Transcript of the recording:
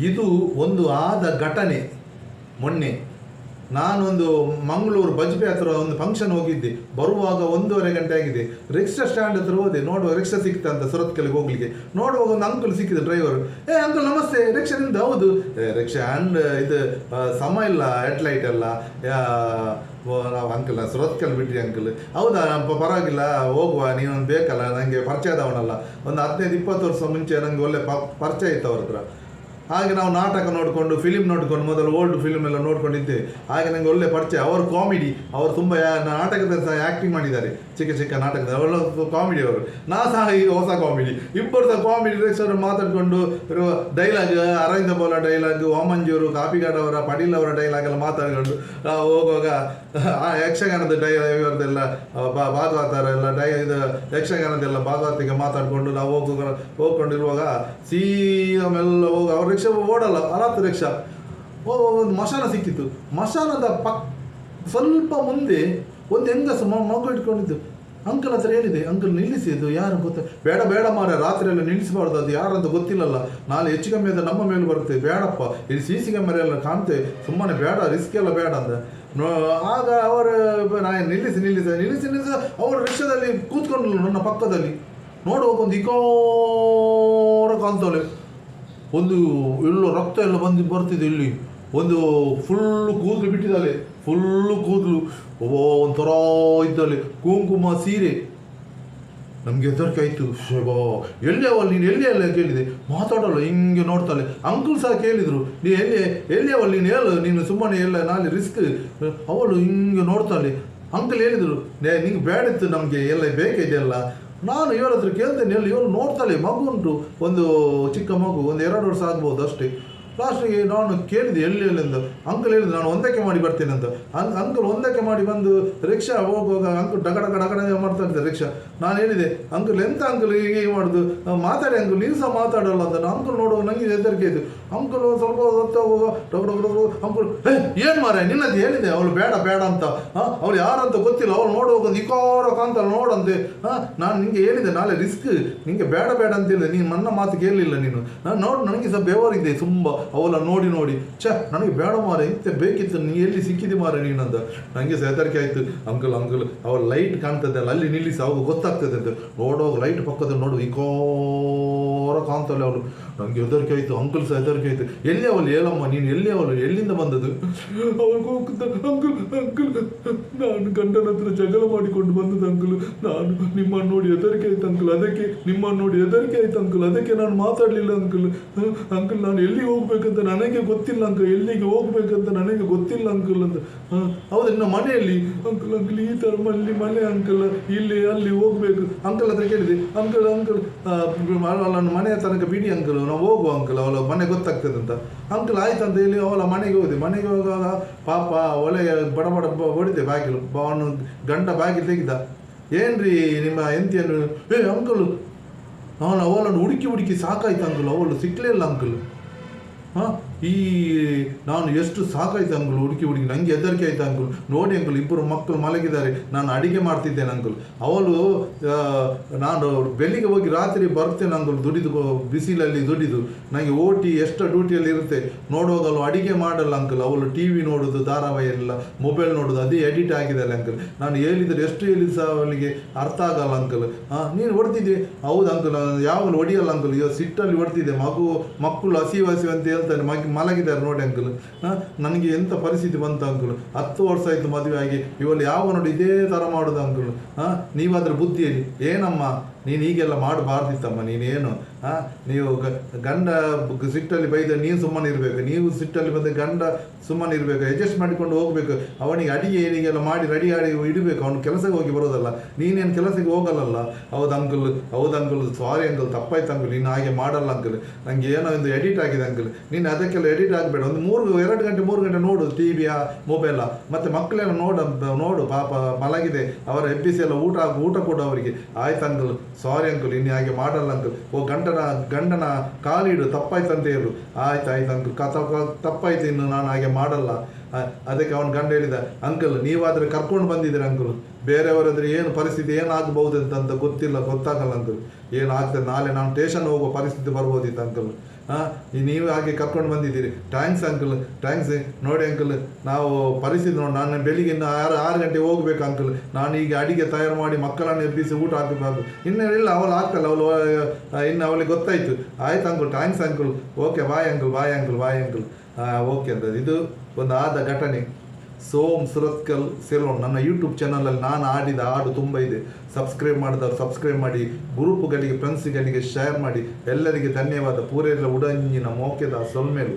ಇದು ಒಂದು ಆದ ಘಟನೆ. ಮೊನ್ನೆ ನಾನೊಂದು ಮಂಗಳೂರು ಬಜ್ಪೆ ಹತ್ರ ಒಂದು ಫಂಕ್ಷನ್ ಹೋಗಿದ್ದೆ. ಬರುವಾಗ 1:30 ಗಂಟೆ ಆಗಿದೆ. ರಿಕ್ಷಾ ಸ್ಟ್ಯಾಂಡ್ ಹತ್ರ ಹೋದೆ, ನೋಡುವ ರಿಕ್ಷಾ ಸಿಕ್ತಂತ ಸುರತ್ಕಲ್ಗೆ ಹೋಗ್ಲಿಕ್ಕೆ. ನೋಡುವಾಗ ಒಂದು ಅಂಕಲ್ ಸಿಕ್ಕಿದ್ರು, ಡ್ರೈವರ್. ಅಂಕಲ್ ನಮಸ್ತೆ, ರಿಕ್ಷಾದಿಂದ? ಹೌದು. ರಿಕ್ಷಾ ಹ್ಯಾಂಡ್ ಇದು ಸಮ ಇಲ್ಲ, ಹೆಡ್ಲೈಟ್ ಎಲ್ಲ. ನಾವು ಅಂಕಲ್ ಸುರತ್ಕಲ್ ಬಿಟ್ರಿ ಅಂಕಲ್. ಹೌದಾ, ಪರವಾಗಿಲ್ಲ ಹೋಗುವ, ನೀನೊಂದು ಬೇಕಲ್ಲ, ನನಗೆ ಪರಿಚಯದವನಲ್ಲ. ಒಂದು 15-20 ವರ್ಷ ಮುಂಚೆ ನನಗೆ ಒಳ್ಳೆ ಪರಿಚಯ ಇತ್ತು ಅವ್ರ ಹತ್ರ. ಹಾಗೆ ನಾವು ನಾಟಕ ನೋಡಿಕೊಂಡು, ಫಿಲಿಮ್ ನೋಡಿಕೊಂಡು, ಮೊದಲು ಓಲ್ಡ್ ಫಿಲ್ಮ್ ಎಲ್ಲ ನೋಡ್ಕೊಂಡಿದ್ದೆ. ಹಾಗೆ ನನಗೆ ಒಳ್ಳೆ ಪರಿಚಯ. ಅವರು ಕಾಮಿಡಿ, ಅವರು ತುಂಬ ನಾಟಕದ ಸಹ ಆ್ಯಕ್ಟಿಂಗ್ ಮಾಡಿದ್ದಾರೆ, ಚಿಕ್ಕ ಚಿಕ್ಕ ನಾಟಕದ. ಅವಳು ಕಾಮಿಡಿ ಅವರು, ನಾ ಸಹ ಈಗ ಹೊಸ ಕಾಮಿಡಿ. ಇಬ್ಬರು ಸಹ ಕಾಮಿಡಿ ಡಿರೆಕ್ಟರ್ ಮಾತಾಡಿಕೊಂಡು ಡೈಲಾಗ್, ಅರವಿಂದ ಬೋಲ ಡೈಲಾಗ್, ವಾಮಂಜಿಯವರು, ಕಾಪಿಗಾಡ್ ಅವರ, ಪಡೀಲ್ ಅವರ ಡೈಲಾಗ್ ಎಲ್ಲ ಮಾತಾಡಿಕೊಂಡು ಹೋಗುವಾಗ ಯಕ್ಷಗಾನದ ಇವರದೆಲ್ಲ ಭಾಗವತರ ಎಲ್ಲ ಇದು ಯಕ್ಷಗಾನದೆಲ್ಲ ಭಾಗವತಿಗೆ ಮಾತಾಡಿಕೊಂಡು ನಾವು ಹೋಗ್ಕೊಂಡಿರುವಾಗ ಸೀದಾ ಮೆಲ್ಲ ಹೋಗಿ ಅವ್ರ ರಿಕ್ಷಾ ಓಡಲ್ಲ, ಅಲಾತ್ ರಿಕ್ಷಾ ಒಂದು ಮಶಾನ ಸಿಕ್ಕಿತ್ತು. ಮಶಾನದ ಸ್ವಲ್ಪ ಮುಂದೆ ಒಂದು ಹೆಂಗಸು ಮಗು ಇಟ್ಕೊಂಡಿದ್ದು. ಅಂಕಲ್ ಹತ್ರ ಹೇಳಿದೆ, ಅಂಕಲ್ ನಿಲ್ಲಿಸಿ, ಇದು ಯಾರು ಗೊತ್ತ? ಬೇಡ ಬೇಡ ಮಾರ, ರಾತ್ರಿ ಎಲ್ಲ ನಿಲ್ಲಿಸಬಾರ್ದು, ಅದು ಯಾರಂತ ಗೊತ್ತಿಲ್ಲಲ್ಲ, ನಾಳೆ ಹೆಚ್ಚು ಕಮ್ಮಿ ಆದ ನಮ್ಮ ಮೇಲೆ ಬರುತ್ತೆ, ಬೇಡಪ್ಪ, ಇಲ್ಲಿ CC ಕ್ಯಾಮೆರಾ ಎಲ್ಲ ಕಾಣ್ತೇವೆ, ಸುಮ್ಮನೆ ಬೇಡ, ರಿಸ್ಕ್ ಎಲ್ಲ ಬೇಡ ಅಂದ. ಆಗ ಅವರು ನಾನು ನಿಲ್ಲಿಸಿ ಅವರು ರಿಕ್ಷಾದಲ್ಲಿ ಕೂತ್ಕೊಂಡ್ಲು ನನ್ನ ಪಕ್ಕದಲ್ಲಿ. ನೋಡುವಾಗ ಒಂದು ಇಕೋರ ಕಾಣ್ತಾಳೆ, ಒಂದು ಎಲ್ಲೋ ರಕ್ತ ಎಲ್ಲ ಬರ್ತಿದೆ ಇಲ್ಲಿ. ಒಂದು ಫುಲ್ಲು ಕೂದಲು ಬಿಟ್ಟಿದ್ದಾಳೆ, ಫುಲ್ಲು ಕೂದಲು ಒಂಥರ ಇದ್ದಾಳೆ, ಕುಂಕುಮ ಸೀರೆ. ನಮಗೆ ಹೆದರಿಕೆ ಆಯಿತು. ಶೇಬಾ, ಎಲ್ಲಿ ಅವಳು, ನೀನು ಎಲ್ಲಿ ಅಲ್ಲ ಕೇಳಿದೆ. ಮಾತಾಡೋಲ್ಲ, ಹಿಂಗೆ ನೋಡ್ತಾಳೆ. ಅಂಕಲ್ ಸಹ ಕೇಳಿದರು, ನೀ ಎಲ್ಲಿ ಅವಳು, ನೀನು ಹೇಳು, ನೀನು ಸುಮ್ಮನೆ ಎಲ್ಲ ನಾಳೆ ರಿಸ್ಕ್. ಅವಳು ಹಿಂಗೆ ನೋಡ್ತಾಳೆ. ಅಂಕಲ್ ಹೇಳಿದರು, ನಿಂಗೆ ಬೇಡಿತ್ತು, ನಮಗೆ ಎಲ್ಲ ಬೇಕಿದೆಯಲ್ಲ. ನಾನು ಇವರ ಹತ್ರ ಕೇಳ್ತೇನೆ, ಎಲ್ಲಿ ಇವಳು ನೋಡ್ತಾಳೆ. ಮಗು ಉಂಟು, ಒಂದು ಚಿಕ್ಕ ಮಗು, ಒಂದು 2 ವರ್ಷ ಆಗ್ಬೋದು ಅಷ್ಟೇ. ಲಾಸ್ಟಿಗೆ ನಾನು ಕೇಳಿದೆ ಎಲ್ಲಿ ಅಂತ. ಅಂಕಲ್ ಹೇಳಿದ್ರು, ನಾನು ಒಂದಕ್ಕೆ ಮಾಡಿ ಬರ್ತೇನೆ ಅಂತ. ಅಂಕಲ್ ಒಂದಕ್ಕೆ ಮಾಡಿ ಬಂದು ರಿಕ್ಷಾ ಹೋಗುವಾಗ ಅಂಕಲ್ ಡಗಡ ಮಾಡ್ತಾ ಇರ್ತಾರೆ ರಿಕ್ಷಾ. ನಾನು ಹೇಳಿದೆ, ಅಂಕಲ್ ಎಂತ ಅಂಕಲ್ ಹೀಗೆ ಮಾಡೋದು, ಮಾತಾಡಿ ಅಂಕಲ್, ನೀವು ಸಹ ಮಾತಾಡೋಲ್ಲ ಅಂತ. ಅಂಕಲ್ ನೋಡುವಾಗ ನನಗೆ ಹೆದರಿಕೆ ಇದ್ದು. ಅಂಕಲ್ ಸ್ವಲ್ಪ ಹೊತ್ತು ಹೋಗುವ ಅಂಕಲ್, ಏನು ಮಾರ ನಿನ್ನದು ಹೇಳಿದೆ, ಅವಳು ಬೇಡ ಬೇಡ ಅಂತ. ಅವಳು ಯಾರಂತ ಗೊತ್ತಿಲ್ಲ, ಅವಳು ನೋಡುವಾಗ ಒಂದು ಇಕೋರ ಕಾಂತಲ್ಲ ನೋಡಂತೆ. ನಾನು ನಿಂಗೆ ಹೇಳಿದೆ ನಾಳೆ ರಿಸ್ಕ್, ನಿಂಗೆ ಬೇಡ ಬೇಡ ಅಂತ ಹೇಳಿದೆ, ನೀನು ನನ್ನ ಮಾತು ಕೇಳಲಿಲ್ಲ ನೀನು. ನಾನು ನೋಡು, ನನಗೆ ಸಹ ಬೆವರಿದೆ ತುಂಬ ಅವಳ ನೋಡಿ ನನಗೆ ಬೇಡ ಮಾರ, ಇಂತೆ ಬೇಕಿತ್ತು, ನೀ ಎಲ್ಲಿ ಸಿಕ್ಕಿದೆ ಮಾರ ನೀನಂತ. ನನಗೆ ಸಹ ಹೆದರಿಕೆ ಆಯಿತು. ಅಂಕಲ್ ಅವಳ ಲೈಟ್ ಕಾಣ್ತದೆ ಅಲ್ಲ, ಅಲ್ಲಿ ನಿಲ್ಲಿಸಿ, ಅವಾಗ ಗೊತ್ತಾಗ್ತದೆ ಅಂತ. ನೋಡುವಾಗ ಲೈಟ್ ಪಕ್ಕದಲ್ಲಿ ನೋಡು, ಇಕೋರ ಕಾಣ್ತಲ್ಲ ಅವಳು. ನನಗೆ ಹೆದರಿಕೆ ಆಯಿತು, ಅಂಕಲ್ ಸಹ ಹೆದರಿಕೆ ಆಯಿತು. ಎಲ್ಲಿ ಅವಳು, ಹೇಳಮ್ಮ ನೀನು ಎಲ್ಲಿ ಅವಳು, ಎಲ್ಲಿಂದ ಬಂದದ್ದು? ಅವಳು ಹೋಗ್ತಾ, ಅಂಕಲ್ ನಾನು ಗಂಡನ ಹತ್ರ ಜಗಳ ಮಾಡಿಕೊಂಡು ಬಂದದ್ದು ಅಂಕಲ್, ನಾನು ನಿಮ್ಮನ್ನು ನೋಡಿ ಹೆದರಿಕೆ ಆಯ್ತು ಅಂಕಲ್, ಅದಕ್ಕೆ ನಿಮ್ಮನ್ನು ನೋಡಿ ಹೆದರಿಕೆ ಆಯ್ತು ಅಂಕಲ್, ಅದಕ್ಕೆ ನಾನು ಮಾತಾಡಲಿಲ್ಲ ಅಂಕಲ್ ನಾನು ಎಲ್ಲಿ ಹೋಗ್ಬೇಕಂತ ನನಗೆ ಗೊತ್ತಿಲ್ಲ ಅಂಕಲ್, ಎಲ್ಲಿಗೆ ಹೋಗ್ಬೇಕಂತ ನನಗೆ ಗೊತ್ತಿಲ್ಲ ಅಂಕಲ್ ಅಂತ. ಹೌದು, ನಿನ್ನ ಮನೆಯಲ್ಲಿ ಅಂಕಲ್ ಈ ಥರ ಮನೆ ಅಂಕಲ್, ಇಲ್ಲಿ ಅಲ್ಲಿ ಹೋಗ್ಬೇಕು. ಅಂಕಲ್ ಹತ್ರ ಕೇಳಿದೆ, ಅಂಕಲ್ ನನ್ನ ಮನೆಯ ತನಕ ಬಿಡಿ ಅಂಕಲ್, ನಾವು ಹೋಗುವ ಅಂಕಲ್, ಅವಳ ಮನೆ ಗೊತ್ತಾಗ್ತದೆ ಅಂತ. ಅಂಕಲ್ ಆಯ್ತಂತ ಹೇಳಿ ಅವಳ ಮನೆಗೆ ಹೋದೆ. ಮನೆಗೆ ಹೋಗುವಾಗ ಪಾಪ ಒಲೆ ಬಡ ಹೊಡಿದೆ ಬಾಗಿಲು. ಅವನು ಗಂಡ ಬಾಗಿಲು ತೆಗಿದ. ಏನ್ರಿ ನಿಮ್ಮ ಎಂತಿಯನ್ನು? ಅಂಕಲ್ ಅವನು ಅವಳನ್ನು ಹುಡುಕಿ ಸಾಕಾಯ್ತು ಅಂಕಲ್, ಅವಳು ಸಿಕ್ಕಲೇ ಇಲ್ಲ ಅಂಕಲ್. ನಾನು ಎಷ್ಟು ಸಾಕಾಯ್ತು ಅಂಕಲ್, ಹುಡುಕಿ ನನಗೆ ಹೆದರಿಕೆ ಆಯ್ತು ಅಂಕಲ್. ನೋಡಿ ಅಂಕಲ್, ಇಬ್ಬರು ಮಕ್ಕಳು ಮಲಗಿದ್ದಾರೆ, ನಾನು ಅಡಿಗೆ ಮಾಡ್ತಿದ್ದೇನೆ ಅಂಕಲ್. ಅವಳು ನಾನು ಬೆಳಿಗ್ಗೆ ಹೋಗಿ ರಾತ್ರಿ ಬರ್ತೇನೆ ಅಂಕಲ್, ಬಿಸಿಲಲ್ಲಿ ದುಡಿದು ನನಗೆ ಎಷ್ಟು ಡ್ಯೂಟಿಯಲ್ಲಿ ಇರುತ್ತೆ. ನೋಡುವಾಗ ಅವಳು ಅಡಿಗೆ ಮಾಡಲ್ಲ ಅಂಕಲ್, ಅವಳು TV ನೋಡೋದು, ಧಾರಾವಾಹಿ ಎಲ್ಲ, ಮೊಬೈಲ್ ನೋಡೋದು, ಅದೇ ಎಡಿಟ್ ಆಗಿದ್ದಾಳೆ ಅಂಕಲ್. ನಾನು ಹೇಳಿದರೆ ಎಷ್ಟು ಹೇಳಿದ್ರು ಸಹ ಅವಳಿಗೆ ಅರ್ಥ ಆಗಲ್ಲ ಅಂಕಲ್. ನೀನು ಹೊಡ್ತಿದ್ದೆ? ಹೌದು ಅಂಕಲ್, ನಾನು ಯಾವಾಗಲೂ ಹೊಡಿಯಲ್ಲ ಅಂಕಲ್, ಈಗ ಸಿಟ್ಟಲ್ಲಿ ಹೊಡ್ತಿದ್ದೆ. ಮಕ್ಕಳು ಹಸಿವು ಅಂತ ಹೇಳ್ತಾನೆ, ಮಲಗಿದ್ದಾರೆ ನೋಡಿ ಅಂಕಲ್. ನನಗೆ ಎಂಥ ಪರಿಸ್ಥಿತಿ ಬಂತು ಅಂಕಲ್. 10 ವರ್ಷ ಆಯಿತು ಮದುವೆ ಆಗಿ, ಇವಳು ಯಾವ ನೋಡಿ ಇದೇ ಥರ ಮಾಡೋದು ಅಂಕಲ್. ನೀವಾದ್ರೆ ಬುದ್ಧಿಯಲ್ಲಿ ಏನಮ್ಮ, ನೀನು ಹೀಗೆಲ್ಲ ಮಾಡಬಾರ್ದಿತ್ತಮ್ಮ, ನೀನೇನು ನೀವು ಗಂಡ ಸಿಟ್ಟಲ್ಲಿ ಬೈದ ನೀವು ಸುಮ್ಮನೆ ಇರಬೇಕು, ನೀವು ಸಿಟ್ಟಲ್ಲಿ ಬಂದ ಗಂಡ ಸುಮ್ಮನೆ ಇರಬೇಕು, ಅಡ್ಜಸ್ಟ್ ಮಾಡಿಕೊಂಡು ಹೋಗಬೇಕು. ಅವನಿಗೆ ಅಡಿಗೆ ಏನಿಗೆಲ್ಲ ಮಾಡಿ ರೆಡಿ ಆಡಿ ಇಡಬೇಕು, ಅವನು ಕೆಲಸಕ್ಕೆ ಹೋಗಿ ಬರೋದಲ್ಲ, ನೀನೇನು ಕೆಲಸಕ್ಕೆ ಹೋಗಲ್ಲಲ್ಲ. ಹೌದು ಅಂಕಲ್ ಸಾರಿ ಅಂಕಲ್, ತಪ್ಪಾಯ್ತು ಅಂಕಲ್, ನೀನು ಹಾಗೆ ಮಾಡಲ್ಲ ಅಂಕಲ್, ನನಗೆ ಏನೋ ಒಂದು ಎಡಿಟ್ ಆಗಿದೆ ಅಂಕಲ್, ನೀನು ಅದಕ್ಕೆಲ್ಲ ಎಡಿಟ್ ಆಗಬೇಡ, ಒಂದು 2 ಗಂಟೆ 3 ಗಂಟೆ ನೋಡು TV ಮೊಬೈಲ, ಮತ್ತು ಮಕ್ಕಳೆಲ್ಲ ನೋಡು ಪಾಪ ಮಲಗಿದೆ, ಅವರ ಎಬ್ಬಿಸಿ ಎಲ್ಲ ಊಟ ಕೊಡು ಅವರಿಗೆ. ಆಯ್ತು ಅಂಕಲ್, ಸಾರಿ ಅಂಕಲ್, ಇನ್ನು ಹಾಗೆ ಮಾಡಲ್ಲ ಅಂಕಲ್. ಗಂಡನ ಕಾಲಿಡು, ತಪ್ಪಾಯ್ತು ಅಂತ ಹೇಳು. ಆಯ್ತು ಅಂಕಲ್, ತಪ್ಪಾಯ್ತು, ಇನ್ನು ನಾನು ಹಾಗೆ ಮಾಡಲ್ಲ. ಅದಕ್ಕೆ ಅವನ ಗಂಡ ಹೇಳಿದ, ಅಂಕಲ್ ನೀವಾದರೆ ಕರ್ಕೊಂಡು ಬಂದಿದ್ದೀರ ಅಂಕಲ್, ಬೇರೆಯವರಾದರೆ ಏನು ಪರಿಸ್ಥಿತಿ ಏನಾಗಬಹುದು ಅಂತ ಗೊತ್ತಾಗಲ್ಲ ಅಂಕಲ್, ಏನಾಗ್ತದೆ ನಾಳೆ ನಾನು ಸ್ಟೇಷನ್ ಹೋಗುವ ಪರಿಸ್ಥಿತಿ ಬರ್ಬೋದಿತ್ತು ಅಂಕಲ್. ನೀವು ಹಾಗೆ ಕರ್ಕೊಂಡು ಬಂದಿದ್ದೀರಿ, ಥ್ಯಾಂಕ್ಸ್ ಅಂಕಲ್, ಥ್ಯಾಂಕ್ಸ್. ನೋಡಿ ಅಂಕಲ್, ನಾವು ಪರಿಸ್ಥಿತಿ ನೋಡಿ, ನಾನು ಬೆಳಿಗ್ಗೆ ಇನ್ನು 6 ಗಂಟೆ ಹೋಗ್ಬೇಕು ಅಂಕಲ್. ನಾನು ಈಗ ಅಡಿಗೆ ತಯಾರು ಮಾಡಿ ಮಕ್ಕಳನ್ನು ಎಬ್ಬಿಸಿ ಊಟ ಹಾಕಬೇಕು. ಇನ್ನೇನಿಲ್ಲ, ಅವಳು ಹಾಕಲ್ಲ, ಇನ್ನು ಅವಳಿಗೆ ಗೊತ್ತಾಯಿತು. ಆಯ್ತು uncle, thanks uncle, okay bye uncle, bye uncle, bye uncle. Okay ಅಂತ. ಇದು ಒಂದು ಆದ ಘಟನೆ. ಸೋಮ್ ಸುರತ್ಕಲ್ ಸೆಲೂನ್ ನನ್ನ ಯೂಟ್ಯೂಬ್ ಚಾನಲಲ್ಲಿ ನಾನು ಆಡಿದ ಹಾಡು ತುಂಬ ಇದೆ. ಸಬ್ಸ್ಕ್ರೈಬ್ ಮಾಡಿದವರು ಸಬ್ಸ್ಕ್ರೈಬ್ ಮಾಡಿ, ಗ್ರೂಪ್ಗಳಿಗೆ ಫ್ರೆಂಡ್ಸ್ಗಳಿಗೆ ಶೇರ್ ಮಾಡಿ. ಎಲ್ಲರಿಗೆ ಧನ್ಯವಾದ. ಪೂರೈಲ ಉಡಂಜಿನ ಮೋಕೆದ ಸೊಲ್ಮೆಲು.